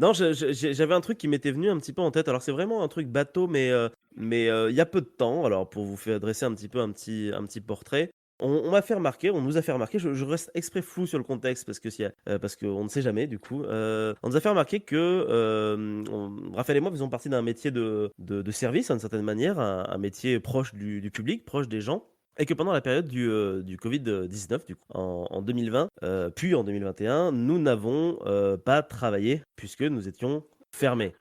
Non, j'avais un truc qui m'était venu un petit peu en tête. Alors c'est vraiment un truc bateau, mais il y a peu de temps. Alors pour vous faire dresser un petit peu un petit portrait, on m'a fait remarquer, on nous a fait remarquer, je reste exprès flou sur le contexte parce que s'il y a parce qu'on ne sait jamais du coup, on nous a fait remarquer que, on Raphaël et moi faisons partie d'un métier de service, hein, d'une certaine manière, un métier proche du public, proche des gens et que pendant la période du Covid-19 du coup, en 2020, puis en 2021, nous n'avons, pas travaillé puisque nous étions fermés.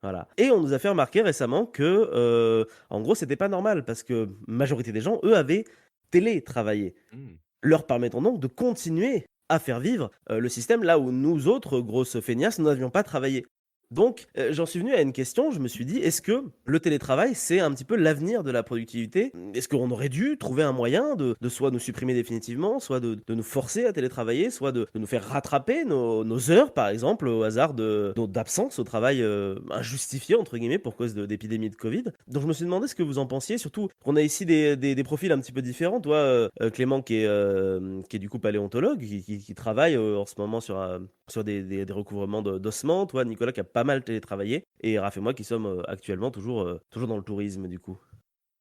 Voilà et on nous a fait remarquer récemment que, en gros, c'était pas normal parce que majorité des gens, eux, avaient télétravaillé, Mmh. leur permettant donc de continuer à faire vivre, le système là où nous autres, grosses feignasses, nous n'avions pas travaillé. Donc, j'en suis venu à une question, je me suis dit: «Est-ce que le télétravail, c'est un petit peu l'avenir de la productivité?» Est-ce qu'on aurait dû trouver un moyen de soit nous supprimer définitivement, soit de nous forcer à télétravailler, soit de nous faire rattraper nos heures, par exemple, au hasard d'absence au travail, «injustifiées» entre guillemets pour cause d'épidémie de Covid. Donc je me suis demandé ce que vous en pensiez, surtout qu'on a ici des profils un petit peu différents. Toi, Clément qui est du coup paléontologue, qui travaille, en ce moment sur des recouvrements d'ossements. Toi, Nicolas, qui a pas mal télétravaillé et Raph et moi qui sommes, actuellement toujours dans le tourisme du coup.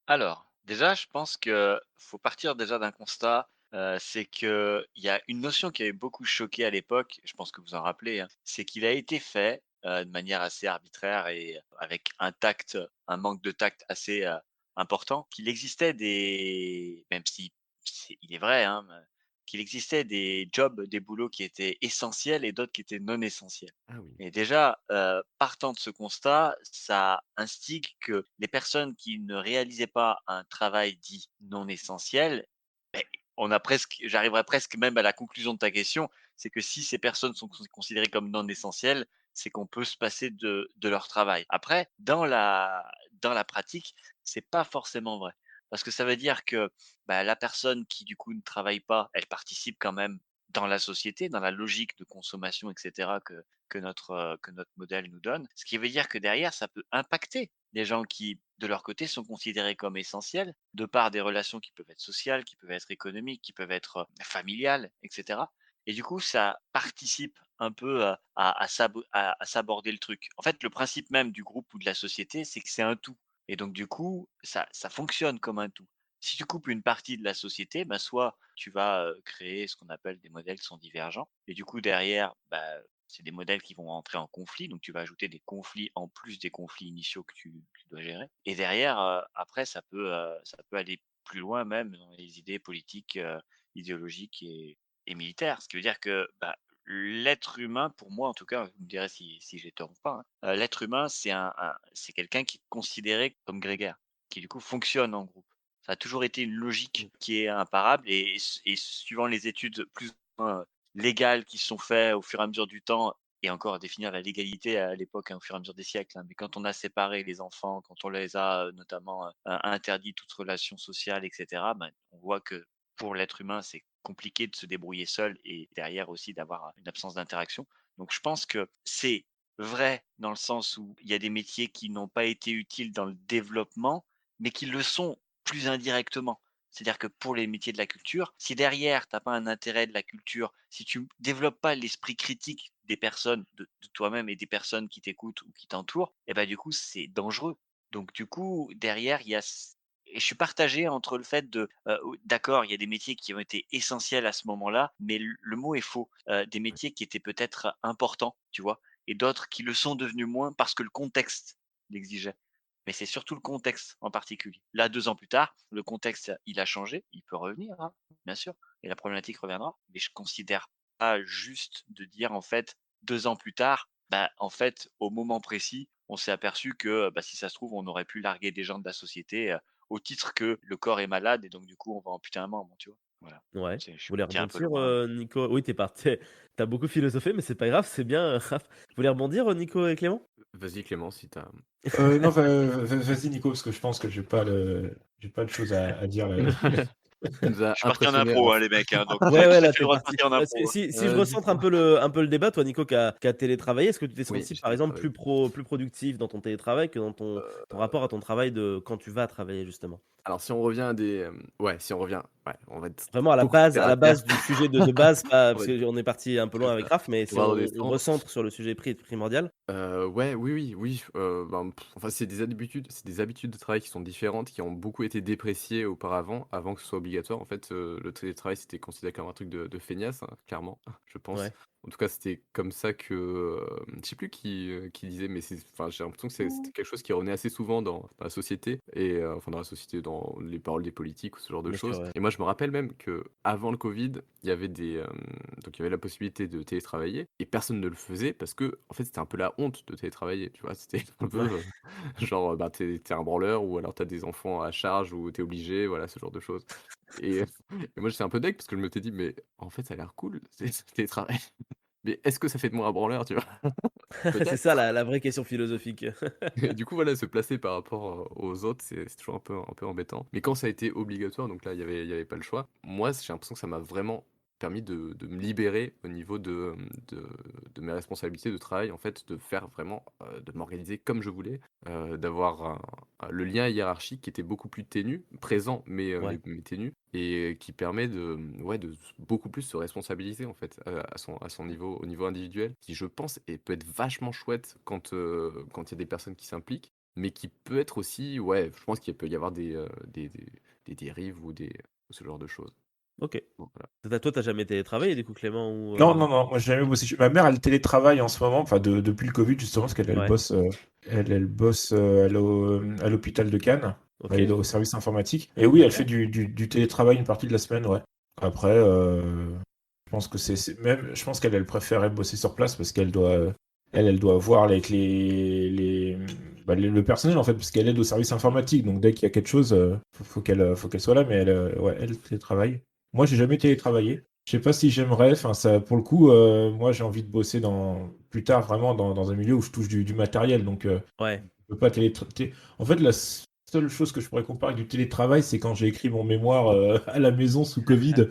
Alors, déjà, je pense que faut partir déjà d'un constat, c'est qu'il y a une notion qui avait beaucoup choqué à l'époque, je pense que vous en rappelez, hein, c'est qu'il a été fait, de manière assez arbitraire et avec un manque de tact assez, important, qu'il existait des même si il est vrai, hein, qu'il existait des jobs, des boulots qui étaient essentiels et d'autres qui étaient non essentiels. Ah oui. Et déjà, partant de ce constat, ça instigue que les personnes qui ne réalisaient pas un travail dit non essentiel, beh, on a presque j'arriverais presque même à la conclusion de ta question, c'est que si ces personnes sont considérées comme non essentielles, c'est qu'on peut se passer de leur travail. Après, dans la pratique, c'est pas forcément vrai. Parce que ça veut dire que, bah, la personne qui du coup ne travaille pas, elle participe quand même dans la société, dans la logique de consommation et cetera que notre modèle nous donne. Ce qui veut dire que derrière, ça peut impacter les gens qui, de leur côté, sont considérés comme essentiels, de par des relations qui peuvent être sociales, qui peuvent être économiques, qui peuvent être, familiales et cetera et du coup, ça participe un peu, à s'aborder le truc. En fait, le principe même du groupe ou de la société, c'est que c'est un tout et donc du coup, ça fonctionne comme un tout. Si tu coupes une partie de la société, bah, soit tu vas, créer ce qu'on appelle des modèles qui sont divergents et du coup derrière, bah, c'est des modèles qui vont entrer en conflit, donc tu vas ajouter des conflits en plus des conflits initiaux que tu dois gérer et derrière, après ça peut aller plus loin même dans les idées politiques, idéologiques et militaires. Ce qui veut dire que, bah, l'être humain, pour moi en tout cas, vous me direz si j'ai tort ou pas, hein, l'être humain c'est quelqu'un qui est considéré comme grégaire, qui du coup fonctionne en groupe. Ça a toujours été une logique qui est imparable et suivant les études plus ou moins légales qui se sont faites au fur et à mesure du temps et encore à définir la légalité à l'époque, hein, au fur et à mesure des siècles, hein. Mais quand on a séparé les enfants, quand on les a, notamment, interdit toute relation sociale et cetera, ben, on voit que pour l'être humain, c'est compliqué de se débrouiller seul et derrière aussi d'avoir une absence d'interaction. Donc je pense que c'est vrai dans le sens où il y a des métiers qui n'ont pas été utiles dans le développement, mais qui le sont plus indirectement. C'est-à-dire que pour les métiers de la culture, si derrière tu as pas un intérêt de la culture, si tu développes pas l'esprit critique des personnes, de toi-même et des personnes qui t'écoutent ou qui t'entourent, et ben du coup, c'est dangereux. Donc du coup, derrière, il y a c et je suis partagé entre le fait de, d'accord, il y a des métiers qui ont été essentiels à ce moment-là, mais le mot est faux. Des métiers qui étaient peut-être importants, tu vois? Et d'autres qui le sont devenus moins parce que le contexte l'exigeait. Mais c'est surtout le contexte en particulier. Là, 2 ans plus tard, le contexte, il a changé, il peut revenir, hein, bien sûr et la problématique reviendra. Mais je considère pas juste de dire, en fait, 2 ans plus tard, bah, en fait, au moment précis, on s'est aperçu que, bah, si ça se trouve, on aurait pu larguer des gens de la société, au titre que le corps est malade et donc du coup, on va amputer un membre, tu vois? Voilà. Ouais. C'est je Vous suis voulez parti un peu rebondir, loin. Nico? Oui, tu as beaucoup philosophé, mais c'est pas grave, c'est bien, Raph. Vous voulez rebondir, Nico et Clément? Vas-y Clément si tu as Non, vas-y Nico, parce que je pense que j'ai pas de choses à dire là. Il nous a Je suis parti en impressionnés impro, en hein, f les mecs, hein, donc vous Ouais, avez ouais, tout à là, fait le tu droit de parti. partir en Si impro, hein. si je du recentre coup un peu le débat, toi, Nico, qui a télétravaillé, est-ce que tu t'es oui, senti, j'ai par exemple, télétravaillé. plus productif dans ton télétravail que dans ton rapport à ton travail de quand tu vas travailler, justement? Alors si on revient à des, ouais, si on revient ouais, on va être Vraiment beaucoup plus terre à à la terre. base du sujet de base, pas On parce va être qu'on est parti un peu loin c'est avec ça. Raph, mais On si va on redescendre. recentre sur le sujet primordial. Ouais, oui, oui, oui, ben, enfin, c'est des habitudes de travail qui sont différentes, qui ont beaucoup été dépréciées auparavant, avant que ce soit obligatoire. En fait, le télétravail, c'était considéré comme un truc de feignasse, hein, clairement, je pense. Ouais, En tout cas, c'était comme ça que, je sais plus qui disait, mais c'est enfin, j'ai l'impression que c'était quelque chose qui revenait assez souvent dans la société et enfin, dans la société, dans les paroles des politiques ou ce genre de bien sûr, choses ouais. et moi, je me rappelle même que avant le covid, il y avait donc il y avait la possibilité de télétravailler et personne ne le faisait parce que en fait, c'était un peu la honte de télétravailler, tu vois? C'était un peu, Ouais, genre, bah, tu es un branleur ou alors tu as des enfants à charge ou tu es obligé, voilà, ce genre de choses et et moi, j'étais un peu deg parce que je m'étais dit: «Mais en fait, ça a l'air cool, ce télétravail, mais est-ce que ça fait de moi un branleur?» tu vois? c'est ça Peut-être. la vraie question philosophique. Et du coup, voilà, se placer par rapport, aux autres, c'est toujours un peu embêtant. Mais quand ça a été obligatoire, donc là, il y avait pas le choix, moi, j'ai l'impression que ça m'a vraiment permis de me libérer au niveau de mes responsabilités de travail, en fait, de faire vraiment, de m'organiser comme je voulais, d'avoir le lien hiérarchique qui était beaucoup plus ténu, présent, Ouais, mais ténu et qui permet de, ouais, de beaucoup plus se responsabiliser, en fait, à son niveau au niveau individuel, qui, je pense, et peut être vachement chouette quand il y a des personnes qui s'impliquent, mais qui peut être aussi ouais, je pense qu'il peut y avoir des dérives ou ce genre de choses. OK. Donc voilà. Toi, tu jamais télétravaillé du coup, Clément, ou Non, non, non, moi j'ai jamais bossé. Ma mère, elle télétravaille en ce moment, enfin depuis le Covid justement, parce qu'elle Ouais, bosse, elle bosse à l'hôpital de Cannes. Elle est OK. au service informatique. Et oui, elle fait Ouais. du télétravail une partie de la semaine, ouais. Après, je pense que même, je pense qu'elle préférait bosser sur place parce qu'elle doit, elle doit voir avec le personnel en fait, parce qu'elle aide au service informatique. Donc dès qu'il y a quelque chose, faut qu'elle soit là, mais ouais, elle télétravaille. Moi, j'ai jamais télétravaillé. Je sais pas si j'aimerais, enfin ça pour le coup, moi j'ai envie de bosser plus tard vraiment dans un milieu où je touche du matériel, donc Ouais. je peux pas En fait, la seule chose que je pourrais comparer avec du télétravail, c'est quand j'ai écrit mon mémoire à la maison sous Covid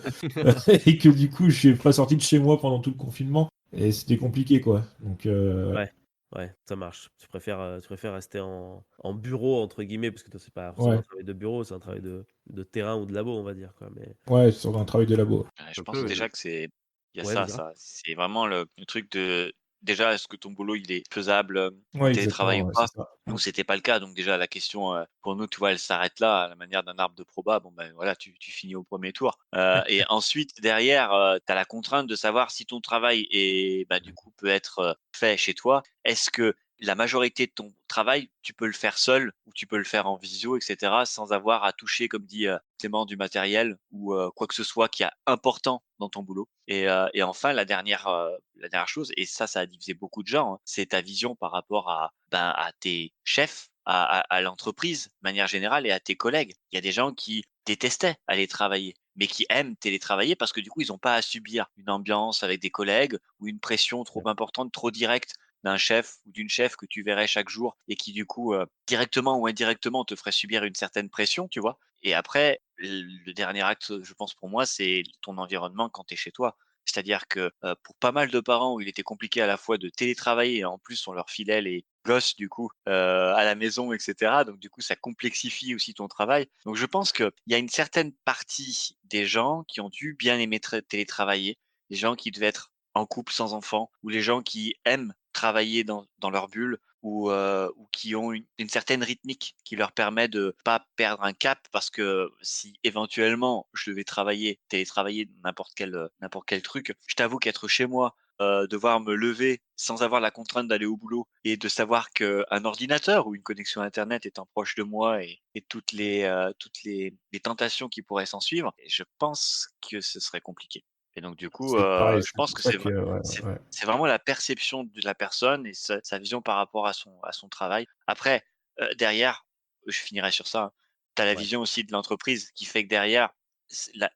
et que du coup je suis pas sorti de chez moi pendant tout le confinement et c'était compliqué quoi. Donc Ouais, ouais, ça marche. Tu préfères rester en «bureau» entre guillemets, parce que toi, c'est pas forcément un ouais, travail de bureau, c'est un travail de terrain ou de labo, on va dire, quoi, mais ouais, sur un travail de labo. Je Un pense peu, déjà que il y a ouais, vas-y, Raph. c'est vraiment le truc de déjà, est-ce que ton boulot, il est faisable, en Ouais, télétravail exactement, ou ouais, c'est pas? ça. Nous, c'était pas le cas, donc déjà la question, pour nous, tu vois, elle s'arrête là, à la manière d'un arbre de proba. Bon, ben, voilà, tu finis au premier tour, et ensuite derrière, tu as la contrainte de savoir si ton travail est bah, du coup, peut être, fait chez toi. Est-ce que la majorité de ton travail, tu peux le faire seul ou tu peux le faire en visio et cetera, sans avoir à toucher, comme dit, Clément, du matériel ou quoi que ce soit qui est important dans ton boulot et enfin la dernière chose et ça a divisé beaucoup de gens, hein, c'est ta vision par rapport à, ben, à tes chefs, à l'entreprise de manière générale et à tes collègues. Il y a des gens qui détestaient aller travailler, mais qui aiment télétravailler parce que du coup, ils ont pas à subir une ambiance avec des collègues ou une pression trop importante, trop directe d'un chef ou d'une chef que tu verrais chaque jour et qui du coup, directement ou indirectement te ferait subir une certaine pression, tu vois? Et après, le dernier acte, je pense pour moi, c'est ton environnement quand tu es chez toi. C'est-à-dire que, pour pas mal de parents où il était compliqué à la fois de télétravailler et en plus on leur filait les gosses du coup, à la maison et cetera, donc du coup ça complexifie aussi ton travail. Donc je pense qu'il y a une certaine partie des gens qui ont dû bien aimer télétravailler, les gens qui devaient être en couple sans enfants ou les gens qui aiment travailler dans leur bulle ou qui ont une certaine rythmique qui leur permet de pas perdre un cap parce que si éventuellement je devais télétravailler n'importe quel truc, je t'avoue qu'être chez moi, devoir me lever sans avoir la contrainte d'aller au boulot et de savoir qu'un ordinateur ou une connexion internet étant proche de moi et toutes les tentations qui pourraient s'en suivre, je pense que ce serait compliqué et donc du coup, C'est pareil, je c'est pense pour que ça que ouais, c'est ouais. c'est vraiment la perception de la personne et sa vision par rapport à son travail. Après, derrière, je finirai sur ça, hein, tu as la Ouais, vision aussi de l'entreprise qui fait que derrière, c la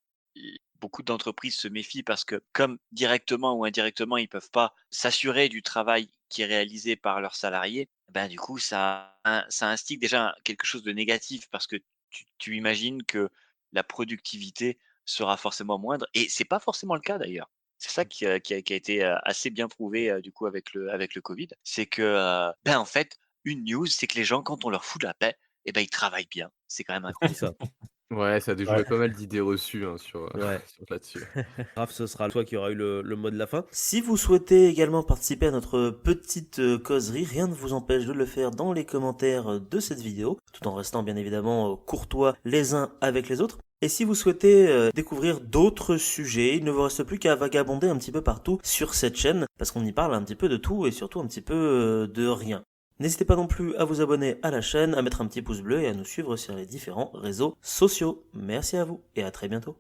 beaucoup d'entreprises se méfient parce que comme directement ou indirectement, ils peuvent pas s'assurer du travail qui est réalisé par leurs salariés, ben, du coup, ça instigue déjà quelque chose de négatif parce que tu imagines que la productivité sera forcément moindre et c'est pas forcément le cas d'ailleurs. C'est ça qui a été, assez bien prouvé, du coup avec le covid. C'est que, en fait, une news, c'est que les gens quand on leur fout la paix et ben, ils travaillent bien. C'est quand même C'est incroyable. ça. Ouais, ça a Ouais. déjoué pas mal d'idées reçues, hein, sur, Ouais. sur là-dessus. Raph, ce sera toi qui aura eu le mot de la fin. Si vous souhaitez également participer à notre petite causerie, rien ne vous empêche de le faire dans les commentaires de cette vidéo, tout en restant bien évidemment courtois les uns avec les autres. Et si vous souhaitez découvrir d'autres sujets, il ne vous reste plus qu'à vagabonder un petit peu partout sur cette chaîne, parce qu'on y parle un petit peu de tout et surtout un petit peu de rien. N'hésitez pas non plus à vous abonner à la chaîne, à mettre un petit pouce bleu et à nous suivre sur les différents réseaux sociaux. Merci à vous et à très bientôt.